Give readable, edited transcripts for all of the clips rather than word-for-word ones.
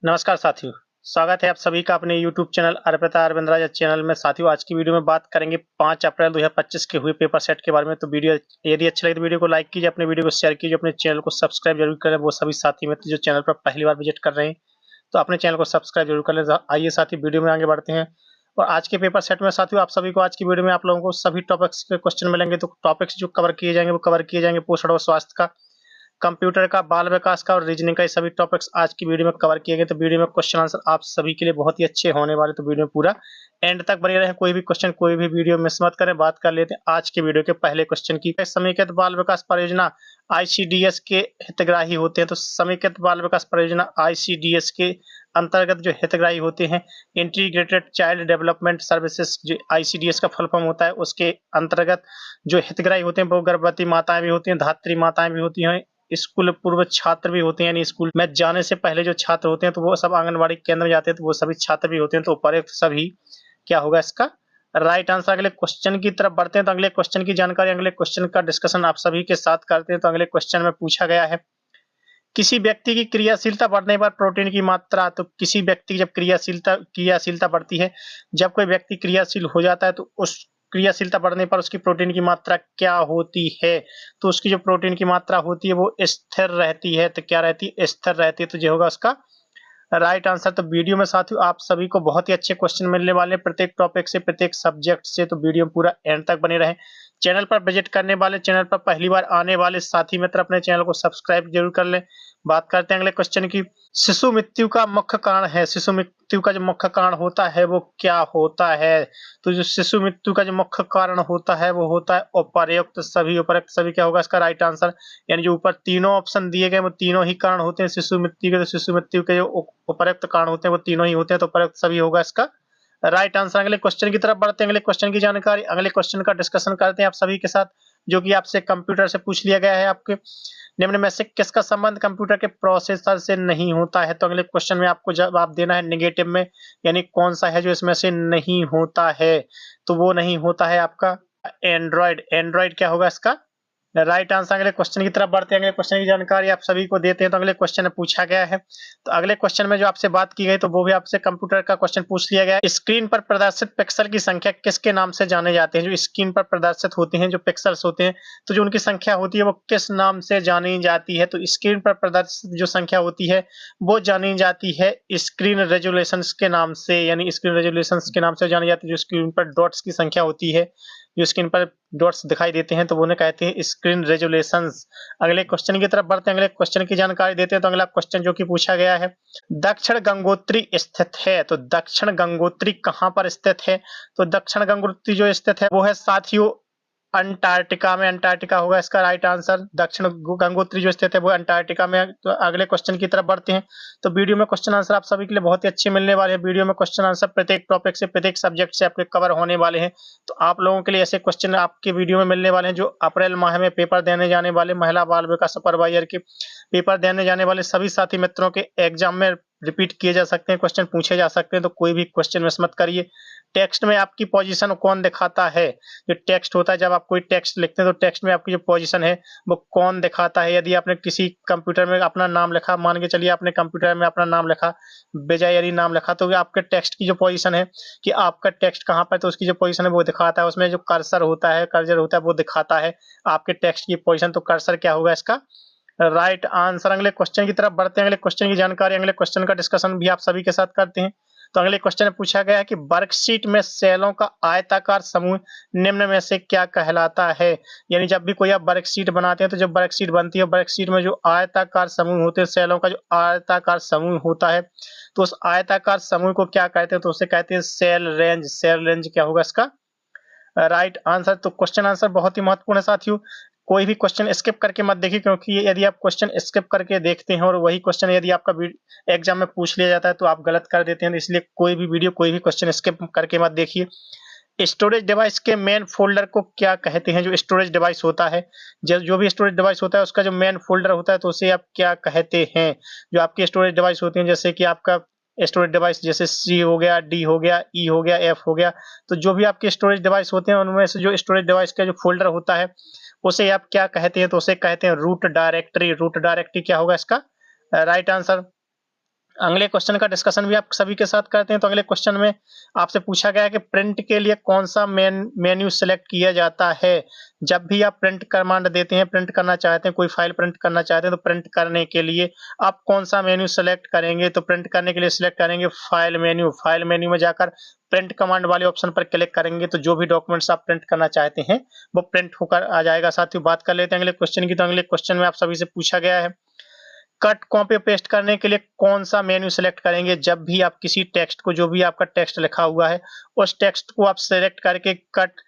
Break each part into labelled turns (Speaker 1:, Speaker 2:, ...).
Speaker 1: नमस्कार साथियों, स्वागत है आप सभी का अपने YouTube channel Arpita Arvind channel में। साथियों, आज की वीडियो में बात करेंगे 5 अप्रैल 2025 के हुए पेपर सेट के बारे में। तो वीडियो यदि अच्छा लगे तो वीडियो को लाइक कीजिए, अपने वीडियो को शेयर कीजिए, अपने चैनल को सब्सक्राइब जरूर करें। वो सभी साथी मित्र जो चैनल पर पहली बार विजिट कर रहे हैं तो अपने चैनल को सब्सक्राइब जरूर कर लें। आइए साथी वीडियो में आगे बढ़ते हैं। और आज के पेपर सेट में साथियों आप सभी को आज की वीडियो में आप लोगों को सभी टॉपिक्स के क्वेश्चन मिलेंगे। तो टॉपिक्स जो कवर किए जाएंगे वो कवर किए जाएंगे पोषण और स्वास्थ्य का, कंप्यूटर का, बाल विकास का और रीजनिंग का। ये सभी टॉपिक्स आज की वीडियो में कवर किए गए। तो वीडियो में क्वेश्चन आंसर आप सभी के लिए बहुत ही अच्छे होने वाले। तो वीडियो में पूरा एंड तक बने रहे, कोई भी क्वेश्चन कोई भी वीडियो मिस मत करें। बात कर लेते हैं आज के वीडियो के पहले क्वेश्चन की। समेकित बाल विकास परियोजना आईसीडीएस के हितग्राही होते हैं। तो समेकित बाल विकास परियोजना आईसीडीएस के अंतर्गत जो हितग्राही होते हैं, इंटीग्रेटेड चाइल्ड डेवलपमेंट सर्विसेज जो आईसीडीएस का फुल फॉर्म होता है, उसके अंतर्गत जो हितग्राही होते हैं वो गर्भवती माताएं भी होती हैं, धात्री माताएं भी होती हैं, स्कूल पूर्व छात्र भी होते हैं, यानी स्कूल में जाने से पहले जो छात्र होते हैं तो वो सब आंगनबाड़ी केंद्र में जाते हैं तो वो सभी छात्र भी होते हैं। तो उपरोक्त सभी क्या होगा इसका राइट आंसर। अगले क्वेश्चन की तरफ बढ़ते हैं। तो अगले क्वेश्चन की जानकारी, अगले क्वेश्चन का डिस्कशन आप सभी के साथ करते हैं। तो अगले क्वेश्चन में पूछा गया है, किसी व्यक्ति की क्रियाशीलता बढ़ने पर प्रोटीन की मात्रा। तो किसी व्यक्ति की जब क्रियाशीलता बढ़ती है, जब कोई व्यक्ति क्रियाशील हो जाता है तो उस क्रियाशीलता बढ़ने पर उसकी प्रोटीन की मात्रा क्या होती है। तो उसकी जो प्रोटीन की मात्रा होती है वो स्थिर रहती है। तो क्या रहती है? स्थिर रहती है। तो ये होगा उसका राइट आंसर। तो वीडियो में साथियों आप सभी को बहुत ही अच्छे क्वेश्चन मिलने वाले हैं, प्रत्येक टॉपिक से, प्रत्येक सब्जेक्ट से। तो वीडियो में पूरा एंड तक बने रहे। चैनल पर विजिट करने वाले, चैनल पर पहली बार आने वाले साथी मित्र अपने चैनल को सब्सक्राइब जरूर कर लें। बात करते हैं अगले क्वेश्चन की। शिशु मृत्यु का मुख्य कारण है, शिशु मृत्यु का जो मुख्य कारण होता है वो क्या होता है। तो जो शिशु मृत्यु का जो मुख्य कारण होता है वो होता है उपर्युक्त सभी। उपर्युक्त सभी क्या होगा इसका राइट आंसर। यानी जो ऊपर तीनों ऑप्शन दिए गए वो तीनों ही कारण होते हैं शिशु मृत्यु के। तो शिशु मृत्यु के जो उपर्युक्त कारण होते हैं वो तीनों ही होते हैं। तो उपर्युक्त सभी होगा इसका राइट आंसर। अगले क्वेश्चन की तरफ बढ़ते हैं। अगले क्वेश्चन की जानकारी, अगले क्वेश्चन का डिस्कशन करते हैं आप सभी के साथ, जो कि आपसे कंप्यूटर से पूछ लिया गया है। आपके निम्न में से किसका संबंध कंप्यूटर के प्रोसेसर से नहीं होता है। तो अगले क्वेश्चन में आपको जवाब देना है नेगेटिव में, यानी कौन सा है जो इसमें से नहीं होता है। तो वो नहीं होता है आपका एंड्रॉइड। एंड्रॉइड क्या होगा इसका राइट आंसर। अगले क्वेश्चन की तरफ बढ़ते हैं। अगले क्वेश्चन की जानकारी आप सभी को देते हैं। तो अगले क्वेश्चन में पूछा गया है, तो अगले क्वेश्चन में जो आपसे बात की गई तो वो भी आपसे कंप्यूटर का क्वेश्चन पूछ लिया गया है। स्क्रीन पर प्रदर्शित पिक्सल की संख्या किसके नाम से जाने जाते हैं। जो स्क्रीन पर प्रदर्शित होती हैं, जो पिक्सल्स होते हैं, तो जो उनकी संख्या होती है वो किस नाम से जानी जाती है। तो स्क्रीन पर प्रदर्शित जो संख्या होती है वो जानी जाती है स्क्रीन रेजोल्यूशन के नाम से, यानी स्क्रीन रेजोल्यूशन के नाम से जानी जाती है। जो स्क्रीन पर डॉट्स की संख्या होती है, जो स्क्रीन पर डॉट्स दिखाई देते हैं, तो वो उन्हें कहते हैं स्क्रीन रेजोल्यूशंस। अगले क्वेश्चन की तरफ बढ़ते हैं। अगले क्वेश्चन की जानकारी देते हैं। तो अगला क्वेश्चन जो कि पूछा गया है, दक्षिण गंगोत्री स्थित है। तो दक्षिण गंगोत्री कहाँ पर स्थित है। तो दक्षिण गंगोत्री जो स्थित है वो है साथियों अंटार्कटिका में। अंटार्कटिका होगा इसका राइट आंसर। दक्षिण गंगोत्री जो स्थित है वो अंटार्कटिका में है। तो अगले क्वेश्चन की तरफ बढ़ते हैं। तो वीडियो में क्वेश्चन आंसर आप सभी के लिए बहुत ही अच्छे मिलने वाले हैं। वीडियो में क्वेश्चन आंसर प्रत्येक टॉपिक से, प्रत्येक सब्जेक्ट से आपके कवर होने वाले हैं। तो आप लोगों के लिए ऐसे क्वेश्चन आपके वीडियो में मिलने वाले हैं जो अप्रैल माह में पेपर देने जाने वाले, महिला बाल विकास सुपरवाइजर के पेपर देने जाने वाले सभी साथी मित्रों के एग्जाम में रिपीट किए जा सकते हैं, क्वेश्चन पूछे जा सकते हैं। तो कोई भी क्वेश्चन मिस मत करिए। टेक्स्ट में आपकी पोजीशन कौन दिखाता है। जो टेक्स्ट होता है, जब आप कोई टेक्स्ट लिखते हैं तो टेक्स्ट में आपकी जो पोजीशन है वो कौन दिखाता है। यदि आपने किसी कंप्यूटर में अपना नाम लिखा, मान के चलिए आपने कंप्यूटर में अपना नाम लिखा, बेजायरी नाम लिखा, तो आपके टेक्स्ट की जो पोजीशन है कि आपका टेक्स्ट कहाँ पर, तो उसकी जो पोजीशन है वो दिखाता है। उसमें जो कर्सर होता है, कर्सर होता है वो दिखाता है आपके टेक्स्ट की पोजीशन। तो कर्सर क्या होगा इसका राइट आंसर। अगले क्वेश्चन की तरफ बढ़ते हैं। अगले क्वेश्चन की जानकारी, अगले क्वेश्चन का डिस्कशन भी आप सभी के साथ करते हैं। तो अगले क्वेश्चन में पूछा गया है कि वर्कशीट में सेलों का आयताकार समूह निम्न में से क्या कहलाता है। यानी जब भी कोई आप वर्कशीट बनाते हैं तो जब वर्कशीट बनती है, वर्कशीट में जो आयताकार समूह होते हैं, सेलों का जो आयताकार समूह होता है, तो उस आयताकार समूह को क्या कहते हैं। तो उसे कहते हैं सेल रेंज। सेल रेंज क्या होगा इसका राइट आंसर। तो क्वेश्चन आंसर बहुत ही महत्वपूर्ण है साथियों। कोई भी क्वेश्चन स्किप करके मत देखिए, क्योंकि यदि आप क्वेश्चन स्किप करके देखते हैं और वही क्वेश्चन यदि आपका एग्जाम में पूछ लिया जाता है तो आप गलत कर देते हैं। इसलिए कोई भी वीडियो, कोई भी क्वेश्चन स्किप करके मत देखिए। स्टोरेज डिवाइस के मेन फोल्डर को क्या कहते हैं। जो स्टोरेज डिवाइस होता है, जो भी स्टोरेज डिवाइस होता है उसका जो मेन फोल्डर होता है तो उसे आप क्या कहते हैं। जो आपकी स्टोरेज डिवाइस होती है, जैसे कि आपका स्टोरेज डिवाइस जैसे सी हो गया, डी हो गया, ई हो गया, एफ हो गया, तो जो भी आपके स्टोरेज डिवाइस होते हैं उनमें से जो स्टोरेज डिवाइस का जो फोल्डर होता है उसे आप क्या कहते हैं। तो उसे कहते हैं रूट डायरेक्टरी। रूट डायरेक्टरी क्या होगा इसका राइट आंसर। अगले क्वेश्चन का डिस्कशन भी आप सभी के साथ करते हैं। तो अगले क्वेश्चन में आपसे पूछा गया है कि प्रिंट के लिए कौन सा मेन्यू सेलेक्ट किया जाता है। जब भी आप प्रिंट कमांड देते हैं, प्रिंट करना चाहते हैं, कोई फाइल प्रिंट करना चाहते हैं, तो प्रिंट करने के लिए आप कौन सा मेन्यू सेलेक्ट करेंगे। तो प्रिंट करने के लिए सिलेक्ट करेंगे फाइल मेन्यू। फाइल मेन्यू में जाकर प्रिंट कमांड वाले ऑप्शन पर क्लिक करेंगे तो जो भी डॉक्यूमेंट्स आप प्रिंट करना चाहते हैं वो प्रिंट होकर आ जाएगा। साथियों, बात कर लेते हैं अगले क्वेश्चन की। तो अगले क्वेश्चन में आप सभी से पूछा गया है कट कॉपी पेस्ट करने के लिए कौन सा मेन्यू सेलेक्ट करेंगे। जब भी आप किसी टेक्स्ट को, जो भी आपका टेक्स्ट लिखा हुआ है, उस टेक्स्ट को आप सेलेक्ट करके कट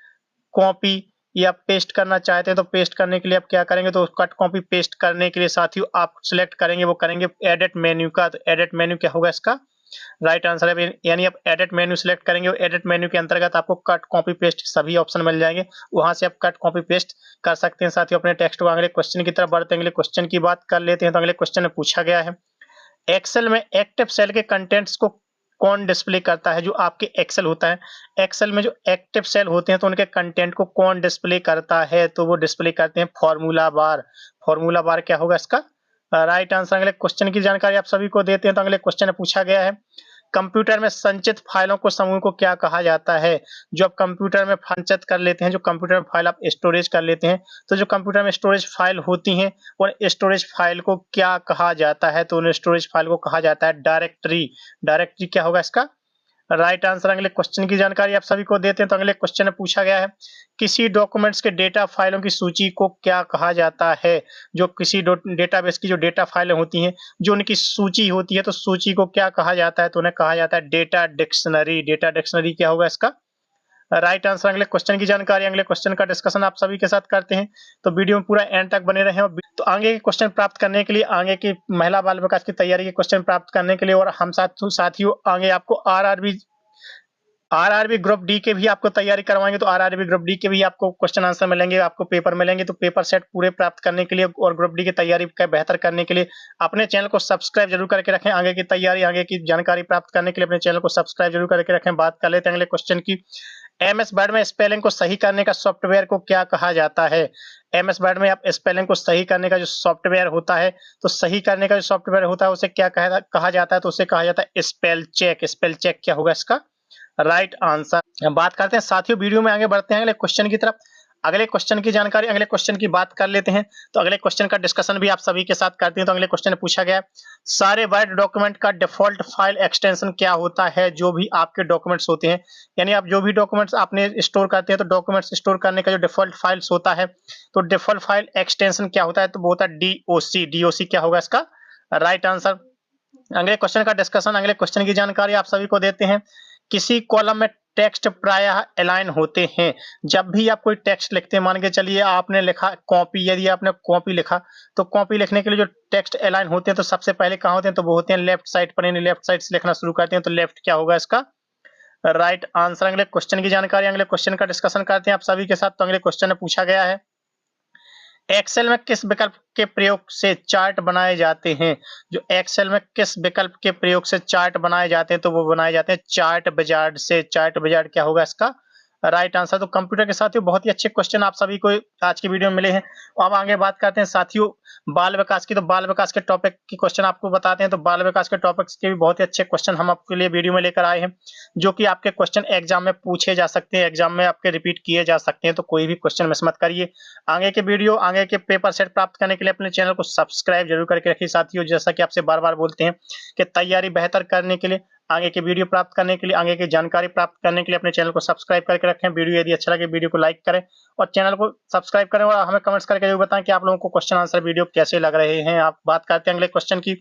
Speaker 1: कॉपी या पेस्ट करना चाहते हैं तो पेस्ट करने के लिए आप क्या करेंगे, तो कट कॉपी पेस्ट करने के लिए साथियों आप सिलेक्ट करेंगे, वो करेंगे एडिट मेन्यू का। तो एडिट मेन्यू क्या होगा इसका राइट आंसर है, यानी आप एडिट मेन्यू सिलेक्ट करेंगे। एडिट मेन्यू के अंतर्गत आपको कट कॉपी पेस्ट सभी ऑप्शन मिल जाएंगे, वहां से आप कट कॉपी पेस्ट कर सकते हैं। साथियों, अपने टेक्स्ट को अगले क्वेश्चन की तरफ बढ़ते हैं। अगले क्वेश्चन की बात कर लेते हैं। तो अगले क्वेश्चन में पूछा गया है एक्सेल में एक्टिव सेल के कंटेंट्स को कौन डिस्प्ले करता है। जो आपके एक्सेल होता है, एक्सेल में जो एक्टिव सेल होते हैं तो उनके कंटेंट को कौन डिस्प्ले करता है, तो वो डिस्प्ले करते हैं फॉर्मूला बार। फॉर्मूला बार क्या होगा इसका राइट आंसर। अगले क्वेश्चन की जानकारी आप सभी को देते हैं। तो अगले क्वेश्चन में पूछा गया है कंप्यूटर में संचित फाइलों को समूह को क्या कहा जाता है। जो आप कंप्यूटर में संचित कर लेते हैं, जो कंप्यूटर में फाइल आप स्टोरेज कर लेते हैं, तो जो कंप्यूटर में स्टोरेज फाइल होती हैं उन स्टोरेज फाइल को क्या कहा जाता है। तो उन स्टोरेज फाइल को कहा जाता है डायरेक्टरी। डायरेक्टरी क्या होगा इसका राइट आंसर। अगले क्वेश्चन की जानकारी आप सभी को देते हैं। तो अगले क्वेश्चन में पूछा गया है किसी डॉक्यूमेंट्स के डेटा फाइलों की सूची को क्या कहा जाता है। जो किसी डेटाबेस की जो डेटा फाइलें होती हैं, जो उनकी सूची होती है, तो सूची को क्या कहा जाता है, तो उन्हें कहा जाता है डेटा डिक्शनरी। डेटा डिक्शनरी क्या होगा इसका राइट आंसर। अगले क्वेश्चन की जानकारी, अगले क्वेश्चन का डिस्कशन आप सभी के साथ करते हैं। तो वीडियो में पूरा एंड तक बने रहें। तो आगे के क्वेश्चन प्राप्त करने के लिए, आगे की महिला बाल विकास की तैयारी के क्वेश्चन प्राप्त करने के लिए, और हम साथियों आगे आपको आरआरबी ग्रुप डी के भी आपको तैयारी करवाएंगे। तो आरआरबी ग्रुप डी के भी आपको क्वेश्चन आंसर मिलेंगे, आपको पेपर मिलेंगे। तो पेपर सेट पूरे प्राप्त करने के लिए और ग्रुप डी की तैयारी का बेहतर करने के लिए अपने चैनल को सब्सक्राइब जरूर करके रखें। आगे की तैयारी, आगे की जानकारी प्राप्त करने के लिए अपने चैनल को सब्सक्राइब जरूर करके रखें। बात कर लेते हैं अगले क्वेश्चन की। एमएस वर्ड में स्पेलिंग को सही करने का सॉफ्टवेयर को क्या कहा जाता है। एमएस वर्ड में आप स्पेलिंग को सही करने का जो सॉफ्टवेयर होता है, तो सही करने का जो सॉफ्टवेयर होता है उसे क्या कहा जाता है, तो उसे कहा जाता है स्पेल चेक। स्पेल चेक क्या होगा इसका राइट आंसर। बात करते हैं साथियों, वीडियो में आगे बढ़ते हैं अगले क्वेश्चन की तरफ। अगले क्वेश्चन की जानकारी, अगले क्वेश्चन की बात कर लेते हैं। तो अगले क्वेश्चन का डिस्कशन भी आप सभी के साथ करते हैं। तो अगले क्वेश्चन में पूछा गया है सारे वर्ड डॉक्यूमेंट का डिफॉल्ट फाइल एक्सटेंशन क्या होता है। जो भी आपके डॉक्यूमेंट्स होते हैं, यानी आप जो भी डॉक्यूमेंट्स आपने स्टोर करते हैं, तो डॉक्यूमेंट्स स्टोर करने का जो डिफॉल्ट फाइल्स होता है, तो डिफॉल्ट फाइल एक्सटेंशन क्या होता है, तो वो होता है डीओसी। डीओसी क्या होगा इसका राइट आंसर। अगले क्वेश्चन का डिस्कशन, अगले क्वेश्चन की जानकारी आप सभी को देते हैं। किसी कॉलम में टेक्स्ट प्रायः अलाइन होते हैं। जब भी आप कोई टेक्स्ट लिखते हैं, मान के चलिए आपने लिखा कॉपी, यदि आपने कॉपी लिखा, तो कॉपी लिखने के लिए जो टेक्स्ट अलाइन होते हैं, तो सबसे पहले कहाँ होते हैं, तो वो होते हैं लेफ्ट साइड पर। यानी लेफ्ट साइड से लिखना शुरू करते हैं, तो लेफ्ट क्या होगा इसका राइट आंसर। अगले क्वेश्चन की जानकारी, अगले क्वेश्चन का डिस्कशन करते हैं आप सभी के साथ। तो अगले क्वेश्चन में पूछा गया है एक्सेल में किस विकल्प के प्रयोग से चार्ट बनाए जाते हैं। जो एक्सेल में किस विकल्प के प्रयोग से चार्ट बनाए जाते हैं, तो वो बनाए जाते हैं चार्ट विजार्ड से। चार्ट विजार्ड क्या होगा इसका राइट आंसर। तो कंप्यूटर के साथियों बहुत ही अच्छे क्वेश्चन आप सभी को आज की वीडियो में मिले हैं। अब आगे बात करते हैं साथियों बाल विकास की। तो बाल विकास के टॉपिक की क्वेश्चन आपको बताते हैं। तो बाल विकास के टॉपिक्स के भी बहुत ही अच्छे क्वेश्चन हम आपके लिए वीडियो में लेकर आए हैं, जो कि आपके क्वेश्चन एग्जाम में पूछे जा सकते हैं, एग्जाम में आपके रिपीट किए जा सकते हैं। तो कोई भी क्वेश्चन मिस मत करिए। आगे के वीडियो, आगे के पेपर सेट प्राप्त करने के लिए अपने चैनल को सब्सक्राइब जरूर करके रखिए साथियों। जैसा कि आपसे बार बार बोलते हैं कि तैयारी बेहतर करने के लिए, आगे के वीडियो प्राप्त करने के लिए, आगे की जानकारी प्राप्त करने के लिए अपने चैनल को सब्सक्राइब करके रखें। वीडियो यदि अच्छा लगे वीडियो को लाइक करें और चैनल को सब्सक्राइब करें, और हमें कमेंट्स करके जरूर बताएं कि आप लोगों को क्वेश्चन आंसर वीडियो कैसे लग रहे हैं। आप बात करते हैं अगले क्वेश्चन की।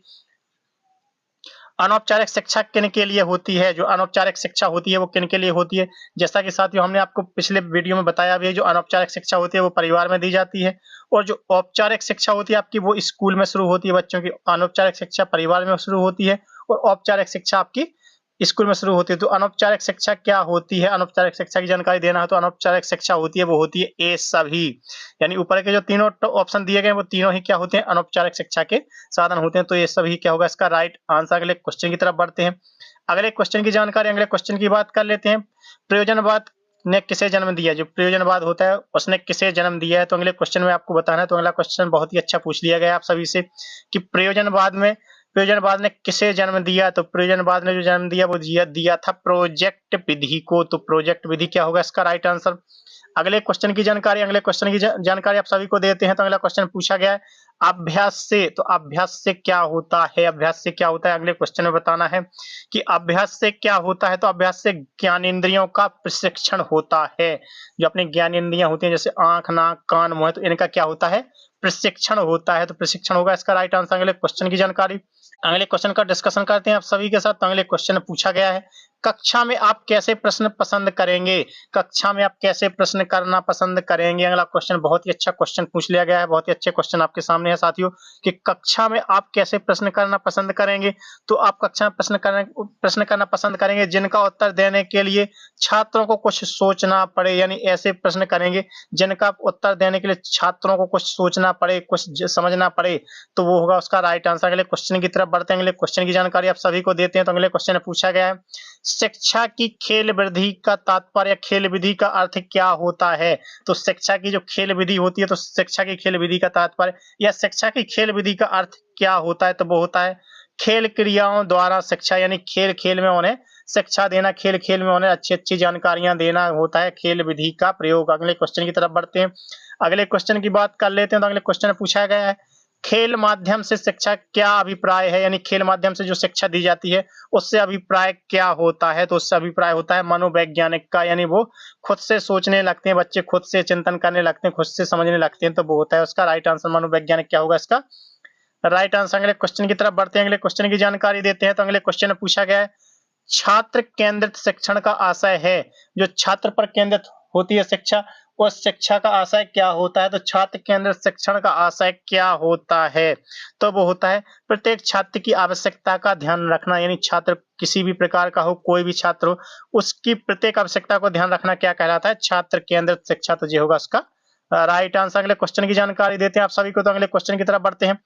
Speaker 1: अनौपचारिक शिक्षा किन के लिए होती है। जो अनौपचारिक शिक्षा होती है वो किन के लिए होती है। जैसा कि साथियों हमने आपको पिछले वीडियो में बताया भी है, जो अनौपचारिक शिक्षा होती है वो परिवार में दी जाती है, और जो औपचारिक शिक्षा होती है आपकी वो स्कूल में शुरू होती है बच्चों की। अनौपचारिक शिक्षा परिवार में शुरू होती है और औपचारिक शिक्षा आपकी स्कूल में शुरू होती है। तो अनौपचारिक शिक्षा क्या होती है, अनौपचारिक शिक्षा की जानकारी देना है, तो अनौपचारिक शिक्षा होती है वो होती है ए सभी। यानी ऊपर के जो तीनों ऑप्शन दिए गए वो तीनों ही क्या होते हैं अनौपचारिक शिक्षा के साधन होते हैं। तो ये सभी क्या होगा इसका राइट आंसर। अगले क्वेश्चन की तरफ बढ़ते हैं। अगले क्वेश्चन की जानकारी, अगले क्वेश्चन की बात कर लेते हैं। प्रयोजनवाद ने किसे जन्म दिया। जो प्रयोजनवाद होता है उसने किसे जन्म दिया है। तो अगले क्वेश्चन में आपको बताना है। तो अगला क्वेश्चन बहुत ही अच्छा पूछ लिया गया आप सभी से कि प्रयोजनवाद में प्रयोजनवाद ने किसे जन्म दिया? तो प्रयोजनवाद ने जो जन्म दिया वो दिया था प्रोजेक्ट विधि को। तो प्रोजेक्ट विधि क्या होगा इसका राइट आंसर। अगले क्वेश्चन की जानकारी आप सभी को देते हैं। तो अगला क्वेश्चन पूछा गया है अभ्यास से। तो अभ्यास से क्या होता है? अभ्यास से क्या होता है अगले क्वेश्चन में बताना है कि अभ्यास से क्या होता है। तो अभ्यास से ज्ञानेंद्रियों का प्रशिक्षण होता है। जो अपनी ज्ञानेंद्रियां होती हैं जैसे आंख, नाक, कान, मुंह, तो इनका क्या होता है? प्रशिक्षण होता है। तो प्रशिक्षण होगा इसका राइट आंसर। अगले क्वेश्चन की जानकारी, अगले क्वेश्चन का डिस्कशन करते हैं आप सभी के साथ। तो अगले क्वेश्चन पूछा गया है कक्षा में आप कैसे प्रश्न पसंद करेंगे? कक्षा में आप कैसे प्रश्न करना पसंद करेंगे? अगला क्वेश्चन बहुत ही अच्छा क्वेश्चन पूछ लिया गया है। बहुत ही अच्छे क्वेश्चन आपके सामने है साथियों कि कक्षा में आप कैसे प्रश्न करना पसंद करेंगे। तो आप कक्षा में प्रश्न करना पसंद करेंगे जिनका उत्तर देने के लिए छात्रों को कुछ सोचना पड़े, यानी ऐसे प्रश्न करेंगे जिनका उत्तर देने के लिए छात्रों को कुछ सोचना पड़े, कुछ समझना पड़े, तो वो होगा उसका राइट आंसर। अगले क्वेश्चन की तरफ बढ़ते हैं। अगले क्वेश्चन की जानकारी आप सभी को देते हैं। तो अगले क्वेश्चन में पूछा गया है शिक्षा की खेल विधि का तात्पर्य, खेल विधि का अर्थ क्या होता है? तो शिक्षा की जो खेल विधि होती है, तो शिक्षा की खेल विधि का तात्पर्य या शिक्षा की खेल विधि का अर्थ क्या होता है? तो वो होता है खेल क्रियाओं द्वारा शिक्षा, यानी खेल खेल में उन्हें शिक्षा देना, खेल खेल में उन्हें अच्छी अच्छी जानकारियां देना होता है खेल विधि का प्रयोग। अगले क्वेश्चन की तरफ बढ़ते हैं। अगले क्वेश्चन की बात कर लेते हैं। तो अगले क्वेश्चन में पूछा गया है खेल माध्यम से शिक्षा क्या अभिप्राय है, यानी खेल माध्यम से जो शिक्षा दी जाती है उससे अभिप्राय क्या होता है? तो उससे अभिप्राय होता है मनोवैज्ञानिक का, यानी वो खुद से सोचने लगते हैं, बच्चे खुद से चिंतन करने लगते हैं, खुद से समझने लगते हैं, तो वो होता है उसका राइट आंसर। मनोवैज्ञानिक क्या होगा इसका राइट आंसर। अगले क्वेश्चन की तरफ बढ़ते हैं। अगले क्वेश्चन की जानकारी देते हैं। तो अगले क्वेश्चन में पूछा गया है छात्र केंद्रित शिक्षण का आशय है। जो छात्र पर केंद्रित होती है शिक्षा, उस शिक्षा का आशय क्या होता है? तो छात्र केंद्रित शिक्षण का आशय क्या होता है? तो वो होता है प्रत्येक छात्र की आवश्यकता का ध्यान रखना, यानी छात्र किसी भी प्रकार का हो, कोई भी छात्र हो, उसकी प्रत्येक आवश्यकता को ध्यान रखना क्या कहलाता है? छात्र केंद्रित शिक्षा। तो ये होगा उसका राइट आंसर। अगले क्वेश्चन की जानकारी देते हैं आप सभी को। तो अगले क्वेश्चन की तरफ बढ़ते हैं।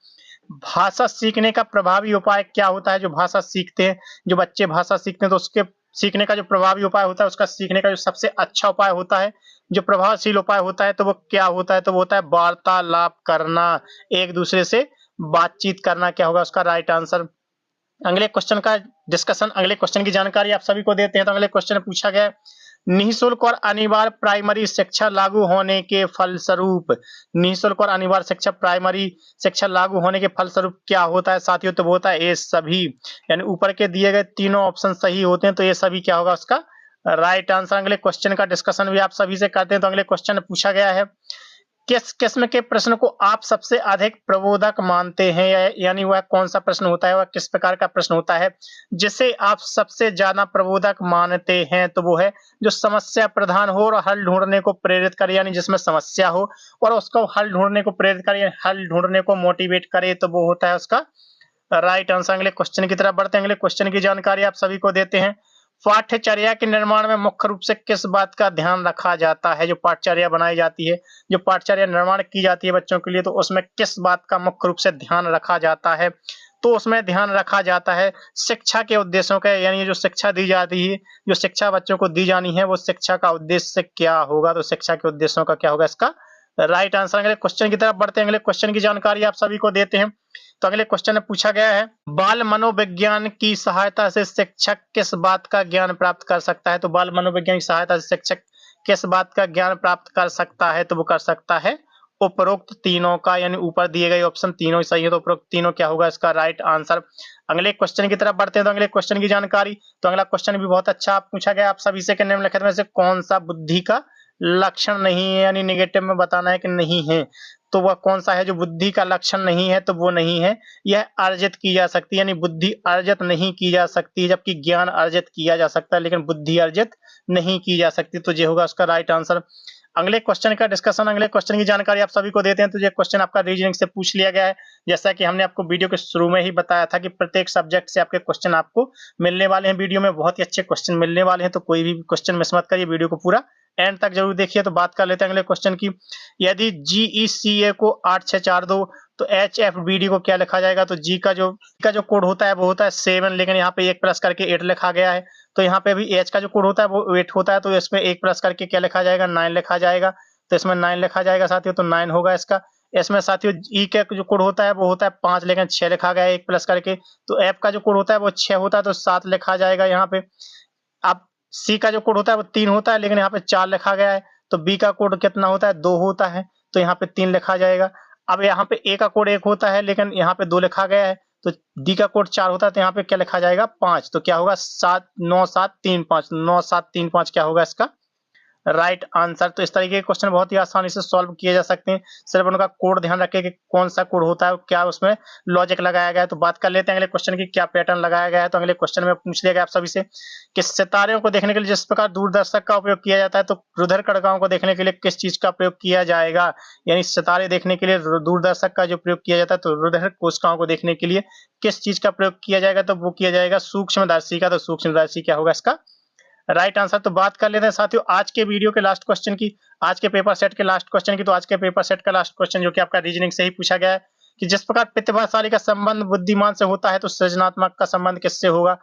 Speaker 1: भाषा सीखने का प्रभावी उपाय क्या होता है? जो भाषा सीखते हैं, जो बच्चे भाषा सीखते हैं, तो उसके सीखने का जो प्रभावी उपाय होता है, उसका सीखने का जो सबसे अच्छा उपाय होता है, जो प्रभावशील उपाय होता है, तो वो क्या होता है? तो वो होता है वार्तालाप करना, एक दूसरे से बातचीत करना। क्या होगा उसका राइट आंसर। अगले क्वेश्चन का डिस्कशन, अगले क्वेश्चन की जानकारी आप सभी को देते हैं। तो अगले क्वेश्चन में पूछा गया निःशुल्क और अनिवार्य प्राइमरी शिक्षा लागू होने के फलस्वरूप, निःशुल्क और अनिवार्य शिक्षा प्राइमरी शिक्षा लागू होने के फलस्वरूप क्या होता है साथियों? तो वो होता है ये सभी, यानी ऊपर के दिए गए तीनों ऑप्शन सही होते हैं, तो ये सभी क्या होगा उसका राइट आंसर। अगले क्वेश्चन का डिस्कशन भी आप सभी से करते हैं। तो अगले क्वेश्चन में पूछा गया है किस किस्म के प्रश्न को आप सबसे अधिक प्रबोधक मानते हैं, यानी वह कौन सा प्रश्न होता है, वह किस प्रकार का प्रश्न होता है जिसे आप सबसे ज्यादा प्रबोधक मानते हैं? तो वो है जो समस्या प्रधान हो और हल ढूंढने को प्रेरित करे, यानी जिसमें समस्या हो और उसको हल ढूंढने को प्रेरित करे, हल ढूंढने को मोटिवेट करे, तो वो होता है उसका राइट आंसर। अगले क्वेश्चन की तरफ बढ़ते हैं। अगले क्वेश्चन की जानकारी आप सभी को देते हैं। पाठ्यचर्या के निर्माण में मुख्य रूप से किस बात का ध्यान रखा जाता है? जो पाठ्यचर्या बनाई जाती है, जो पाठ्यचर्या निर्माण की जाती है बच्चों के लिए, तो उसमें किस बात का मुख्य रूप से ध्यान रखा जाता है? तो उसमें ध्यान रखा जाता है शिक्षा के उद्देश्यों का, यानी जो शिक्षा दी जाती है, जो शिक्षा बच्चों को दी जानी है, वो शिक्षा का उद्देश्य क्या होगा? तो शिक्षा के उद्देश्यों का क्या होगा इसका राइट आंसर। अगले क्वेश्चन की तरफ बढ़ते हैं। अगले क्वेश्चन की जानकारी आप सभी को देते हैं। तो अगले क्वेश्चन में पूछा गया है बाल मनोविज्ञान की सहायता से शिक्षक किस बात का ज्ञान प्राप्त कर सकता है? तो बाल मनोविज्ञान की सहायता से शिक्षक किस बात का ज्ञान प्राप्त कर सकता है? तो वो कर सकता है उपरोक्त तीनों का, यानी ऊपर दिए गए ऑप्शन तीनों सही है, तो उपरोक्त तीनों क्या होगा इसका राइट आंसर। अगले क्वेश्चन की तरफ बढ़ते हैं। तो अगले क्वेश्चन की जानकारी, तो अगला क्वेश्चन भी बहुत अच्छा पूछा गया आप सभी से कि निम्नलिखित में से कौन सा बुद्धि का लक्षण नहीं है, यानी नेगेटिव में बताना है कि नहीं है। तो वह कौन सा है जो बुद्धि का लक्षण नहीं है? तो वो नहीं है यह अर्जित की जा सकती है, यानी बुद्धि अर्जित नहीं की जा सकती, जबकि ज्ञान अर्जित किया जा सकता है लेकिन बुद्धि अर्जित नहीं की जा सकती। तो ये होगा उसका राइट आंसर। अगले क्वेश्चन का डिस्कशन, अगले क्वेश्चन की जानकारी आप सभी को देते हैं। तो ये क्वेश्चन आपका रीजनिंग से पूछ लिया गया है। जैसा कि हमने आपको वीडियो के शुरू में ही बताया था कि प्रत्येक सब्जेक्ट से आपके क्वेश्चन आपको मिलने वाले हैं, वीडियो में बहुत ही अच्छे क्वेश्चन मिलने वाले हैं, तो कोई भी क्वेश्चन मिस मत करिए, वीडियो को पूरा एंड तक जरूर देखिए। तो बात कर लेते हैं अगले क्वेश्चन की। यदि GECA को 8642 तो HFBD को क्या लिखा जाएगा? तो जी का जो कोड होता है वो होता है 7, लेकिन यहाँ पे 1 प्लस करके 8 लिखा गया है। तो यहाँ पे भी H का जो कोड होता है वो 8 होता है, तो इसमें 1 प्लस करके क्या लिखा जाएगा? 9 लिखा जाएगा। तो इसमें 9 लिखा जाएगा साथियों, तो 9 होगा इसका। इसमें साथियों ई का जो कोड होता है वो होता है 5, लेकिन 6 लिखा गया है 1 प्लस करके। तो एफ का जो कोड होता है वो 6 होता है तो 7 लिखा जाएगा यहाँ पे। अब सी का जो कोड होता है वो 3 होता है, लेकिन यहाँ पे 4 लिखा गया है। तो बी का कोड कितना होता है, 2 होता है, तो यहाँ पे 3 लिखा जाएगा। अब यहाँ पे ए का कोड 1 होता है, लेकिन यहाँ पे 2 लिखा गया है। तो डी का कोड 4 होता है, तो यहाँ पे क्या लिखा जाएगा, 5। तो क्या होगा, 7 9 7 3 5, 9 7 3 5 क्या होगा इसका राइट आंसर। तो इस तरीके के क्वेश्चन बहुत ही आसानी से सॉल्व किए जा सकते हैं। सिर्फ उनका कोड ध्यान रखें कि कौन सा कोड होता है, क्या उसमें लॉजिक लगाया गया है। तो बात कर लेते हैं अगले क्वेश्चन की, क्या पैटर्न लगाया गया है। तो अगले क्वेश्चन में पूछ लिया गया आप सभी से कि सितारों को देखने के लिए जिस प्रकार दूरदर्शक का उपयोग किया जाता है, तो रुधिरकणिकाओं को देखने के लिए किस चीज का प्रयोग किया जाएगा। यानी सितारे देखने के लिए दूरदर्शक का जो प्रयोग किया जाता है, तो रुधिर कोशिकाओं को देखने के लिए किस चीज का प्रयोग किया जाएगा, तो वो किया जाएगा सूक्ष्मदर्शी का। तो सूक्ष्मदर्शी क्या होगा इसका राइट आंसर। तो बात कर लेते हैं साथियों आज के वीडियो के लास्ट क्वेश्चन की, आज के पेपर सेट के लास्ट क्वेश्चन की। तो आज के पेपर सेट का लास्ट क्वेश्चन जो कि आपका रीजनिंग से ही पूछा गया है कि जिस प्रकार प्रतिभाशाली का संबंध बुद्धिमान से होता है, तो सृजनात्मक का संबंध किससे होगा।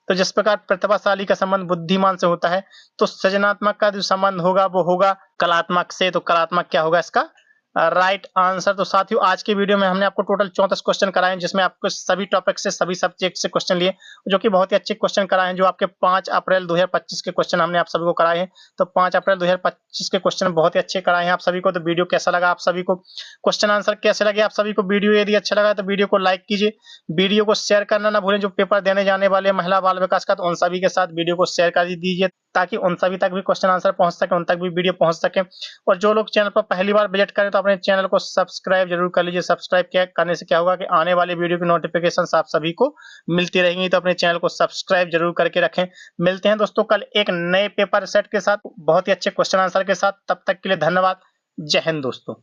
Speaker 1: तो जिस प्रकार प्रतिभाशाली का संबंध बुद्धिमान से होता है, तो सृजनात्मक का जो संबंध होगा वो होगा कलात्मक से। तो कलात्मक क्या होगा इसका राइट आंसर। तो साथियों आज के वीडियो में हमने आपको टोटल 34 क्वेश्चन कराए हैं, जिसमें आपको सभी टॉपिक से सभी सब्जेक्ट से क्वेश्चन लिए, जो कि बहुत ही अच्छे क्वेश्चन कराए हैं। जो आपके 5 अप्रैल 2025 के क्वेश्चन हमने आप सभी को कराए हैं। तो 5 अप्रैल 2025 के क्वेश्चन बहुत ही अच्छे कराए हैं आप सभी को। तो वीडियो कैसा लगा आप सभी को, क्वेश्चन आंसर कैसे लगे आप सभी को वीडियो, यदि अच्छा लगा तो वीडियो को लाइक कीजिए, वीडियो को शेयर करना ना भूलें। जो पेपर देने जाने वाले महिला बाल विकास का, तो उन सभी के साथ वीडियो को शेयर कर दीजिए, ताकि उन सभी तक भी क्वेश्चन आंसर पहुंच सके, उन तक भी वीडियो पहुंच सके। और जो लोग चैनल पर पहली बार विजिट करें, तो अपने चैनल को सब्सक्राइब जरूर कर लीजिए। सब्सक्राइब करने से क्या होगा कि आने वाले वीडियो की नोटिफिकेशन आप सभी को मिलती रहेंगी। तो अपने चैनल को सब्सक्राइब जरूर करके रखें। मिलते हैं दोस्तों कल एक नए पेपर सेट के साथ, बहुत ही अच्छे क्वेश्चन आंसर के साथ। तब तक के लिए धन्यवाद। जय हिंद दोस्तों।